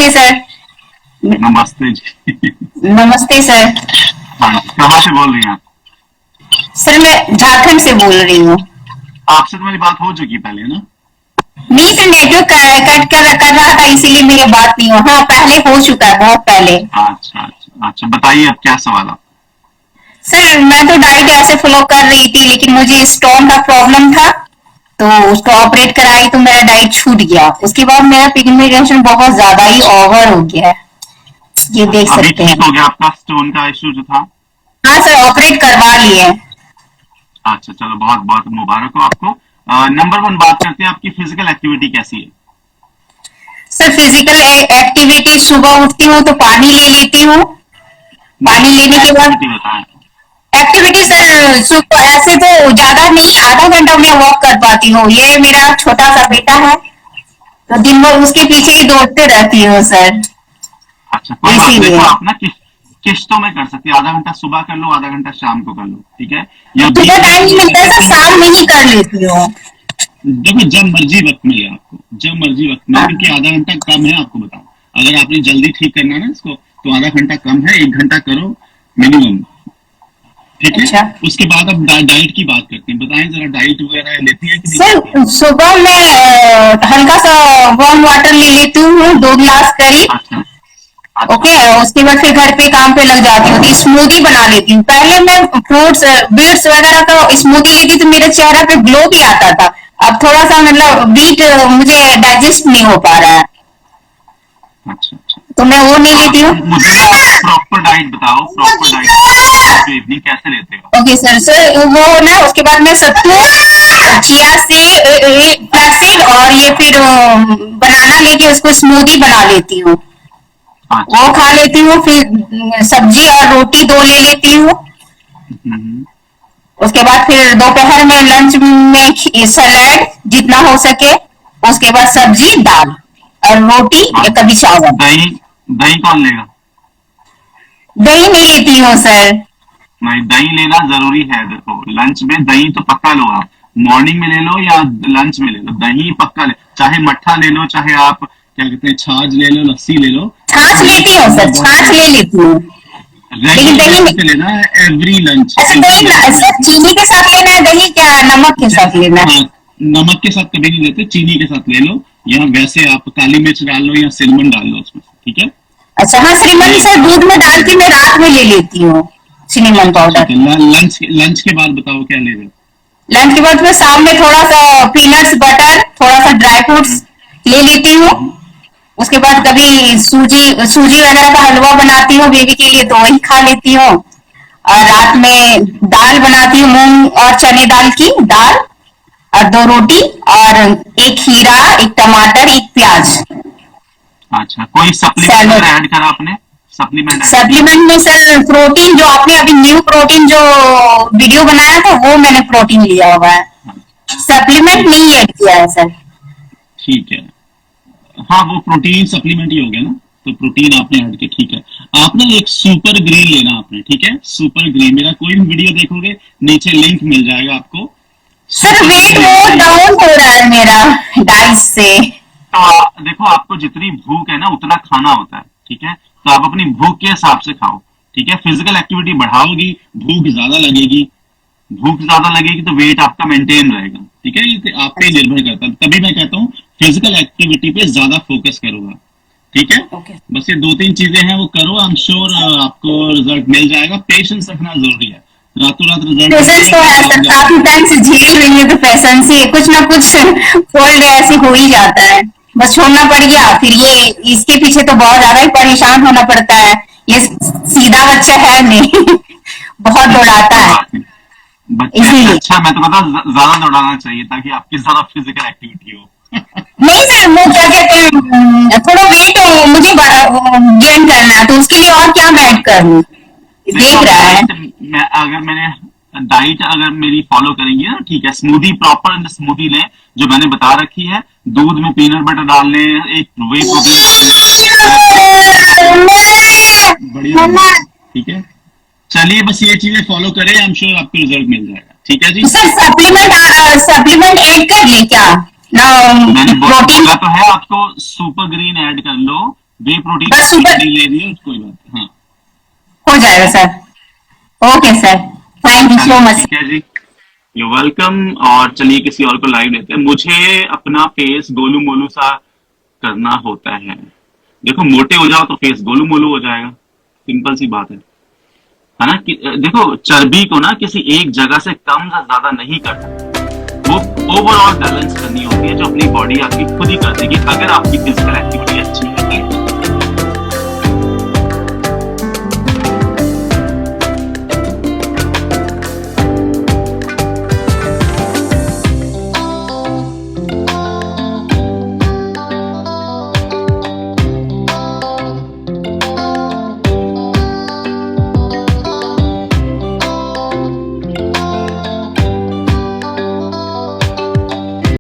नमस्ते सर। नमस्ते जी। नमस्ते सर। हाँ, कहाँ से बोल रही हैं आप? सर मैं झारखंड से बोल रही हूँ। आपसे तो मेरी बात हो चुकी है पहले ना। नहीं सर, नेटवर्क कट कर रहा था इसीलिए मेरी बात नहीं हो। हाँ पहले हो चुका है, बहुत पहले। अच्छा अच्छा अच्छा, बताइए अब क्या सवाल आप? सर मैं तो डाइट ऐसे फॉलो कर रही थी, लेकिन मुझे स्टोन का प्रॉब्लम था, तो उसको ऑपरेट कराई तो मेरा डाइट छूट गया। उसके बाद मेरा पिगमेंटेशन बहुत ज्यादा ही ओवर हो गया है, ये देख अभी सकते ठीक हैं। हो गया आपका स्टोन का इश्यू जो था? हाँ सर, ऑपरेट करवा लिए। अच्छा चलो, बहुत बहुत मुबारक हो आपको। नंबर वन बात करते हैं, आपकी फिजिकल एक्टिविटी कैसी है? सर फिजिकल एक्टिविटी, सुबह उठती हूँ तो पानी ले लेती हूँ। नहीं, पानी लेने के बाद एक्टिविटी बताएं। एक्टिविटी सर, सुबह ऐसे तो ज्यादा नहीं, आधा घंटा मैं वॉक कर पाती हूँ। ये मेरा छोटा सा बेटा है, तो दिन भर उसके पीछे ही दौड़ते रहती हूँ सर, अच्छा कोई बात, देखो इसीलिए। आप ना किश्तों में कर सकती है। आधा घंटा सुबह कर लो, आधा घंटा शाम को कर लो, ठीक है? या सुबह बीच में टाइम कर नहीं लो, मिलता है जैसे सर, शाम में ही कर लेती हूँ। देखो जब मर्जी वक्त मिले आपको, जब मर्जी वक्त मिले, क्योंकि आधा घंटा कम है, आपको बताओ। अगर आपने जल्दी ठीक करना है ना इसको, तो आधा घंटा कम है, 1 घंटा करो मिनिमम, ठीक है? अच्छा उसके बाद अब डाइट की बात करते हैं। बताएं जरा, डाइट वगैरह लेती है कि नहीं लेती है? सर, सुबह मैं हल्का सा वार्म वाटर ले लेती हूँ, 2 गिलास करीब। अच्छा अच्छा ओके, उसके बाद फिर घर पे काम पे लग जाती हूँ, तो स्मूदी बना लेती हूँ। पहले मैं फ्रूट्स बीट्स वगैरह का स्मूदी लेती तो मेरे चेहरा पे ग्लो भी आता था। अब थोड़ा सा मतलब बीट मुझे डाइजेस्ट नहीं हो पा रहा है, अच्छा अच्छा। तो मैं वो नहीं आप लेती हूँ। मुझे ना प्रॉपर डाइट बताओ, प्रॉपर डाइट बताओ, मॉर्निंग टू इवनिंग कैसे लेते हो? ओके सर, सर वो ना, उसके बाद मैं सत्तू, चिया से फ्लैक्सीड और ये फिर बनाना लेके उसको स्मूदी बना लेती हूँ, अच्छा वो खा अच्छा। लेती हूँ। फिर सब्जी और रोटी 2 ले लेती हूँ। हम्म, उसके बाद फिर दोपहर में लंच में सलाद जितना हो सके, उसके बाद सब्जी दाल और रोटी या अच्छा। कभी चावल। दही, दही कौन लेगा? दही नहीं लेती हूँ सर। नहीं, दही लेना जरूरी है। देखो लंच में दही तो पक्का लो आप, मॉर्निंग में ले लो या लंच में ले लो, दही पक्का ले। चाहे मट्ठा ले लो, चाहे आप क्या कहते हैं छाछ ले लो, लस्सी ले लो। छाछ दही लेती हूँ लेना सर, बहुत छाछ ले जरूरी लेती हूँ, है। लेकिन रेगुलर दही बेसिस नहीं। पे लेना है, एवरी लंच, अच्छा एवरी दही लंच सर, में। चीनी के साथ लेना है दही, क्या नमक के साथ लेना है? हाँ, नमक के साथ कभी नहीं लेते, चीनी के साथ ले लो। या वैसे आप काली मिर्च डाल लो या सिनेमन डाल लो उसमें, ठीक है? अच्छा हाँ, श्रीमन ये सर दूध में डाल के मैं रात में ले लेती हूँ, सिनेमन अच्छा ठीक पाउडर। है। लंच लंच के बाद बताओ क्या ले रहे हो? लंच के बाद में शाम में थोड़ा सा पीनट्स बटर, थोड़ा सा ड्राई फ्रूट्स हम्म, ले लेती हूँ। हम्म, उसके बाद अच्छा कभी सूजी सूजी वगैरह का हलवा बनाती हूँ बेबी के लिए, तो वही खा लेती हूँ। और रात में दाल बनाती हूँ, मूंग और चने दाल की दाल, और 2 रोटी, और एक खीरा, एक टमाटर, एक प्याज, अच्छा। कोई सप्लीमेंट सैलेड। वगैरह ऐड करा आपने? सप्लीमेंट ऐड किया? सप्लीमेंट में सर प्रोटीन, जो आपने अभी न्यू प्रोटीन जो वीडियो बनाया था, वो मैंने प्रोटीन लिया हुआ है। हाँ, सप्लीमेंट ठीक है नहीं ऐड किया है सर। ठीक है। हाँ वो प्रोटीन सप्लीमेंट ही हो गया ना, तो प्रोटीन आपने ऐड किया, ठीक है। आपने एक सुपर ग्रीन लेना आपने, ठीक है? सुपर ग्रीन, मेरा कोई भी वीडियो देखोगे नीचे लिंक मिल जाएगा आपको। सर सुपर वेट ग्रीन लेना वो है ये। डाउन हो रहा है मेरा डाइट से। तो देखो आपको जितनी भूख है ना उतना खाना होता है, ठीक है? तो आप अपनी भूख के हिसाब से खाओ, ठीक है? फिजिकल एक्टिविटी बढ़ाओगी, भूख ज्यादा लगेगी, भूख ज्यादा लगेगी तो वेट आपका मेंटेन रहेगा, ठीक है? ये आप पे अच्छा निर्भर करता है, तभी मैं कहता हूँ फिजिकल एक्टिविटी पे ज्यादा फोकस करूंगा, ठीक है? ओके। बस ये 2-3 चीजें हैं वो करो, आई एम श्योर आपको रिजल्ट मिल जाएगा। पेशेंस रखना जरूरी है, रातों रात रिजल्ट नहीं पेशेंस तो मिलेगा, है तो सर, आप ज्यादा काफी टाइम से झेल रही है, तो पेशेंस ही है, कुछ ना कुछ फोल्ड ऐसे हो ही जाता है। बस छोड़ना पड़ गया, फिर ये इसके पीछे तो बहुत ज्यादा ही परेशान होना पड़ता है। ये सीधा बच्चा है नहीं बहुत अच्छा दौड़ाता कोई है, बात नहीं, बच्चे इसीलिए। अच्छा, मैं तो कहता हूँ ज्यादा दौड़ाना चाहिए ताकि आपकी ज्यादा फिजिकल एक्टिविटी हो। नहीं सर, वो क्या कहते हैं, थोड़ा वेट मुझे गेन करना है, तो उसके लिए और क्या मैं ऐड करूँ, देखो देख अब रहा है। डाइट, मैं अगर मैंने डाइट अगर मेरी फॉलो करेंगे ना, ठीक है? स्मूदी, प्रॉपर स्मूदी लें जो मैंने बता रखी है। दूध में पीनट बटर डाल लें, एक वे प्रोटीन डाल लें, बढ़िया रहेगा, ठीक है? चलिए बस ये चीजें फॉलो करें, आई एम श्योर आपको रिजल्ट मिल जाएगा, ठीक है जी? तो सर सप्लीमेंट ऐड कर ले क्या ना? मैंने प्रोटीन। बोला तो है आपको, सुपर ग्रीन ऐड कर लो, वे प्रोटीन बस सुपर नहीं ले रही है कोई बात, हाँ हो जाएगा sir. Okay sir, thank you so much. ठीक है जी, यू वेलकम। और चलिए किसी और को लाइव लेते हैं। मुझे अपना फेस गोलू मोलू सा करना होता है। देखो मोटे हो जाओ तो फेस गोलू मोलू हो जाएगा, सिंपल सी बात है ना। कि देखो चर्बी को ना किसी एक जगह से कम या ज्यादा नहीं करना, वो ओवरऑल बैलेंस करनी होती है, जो अपनी बॉडी आपकी खुद ही करती है। कि अगर आपकी फिजिकल एक्टिविटी अच्छी है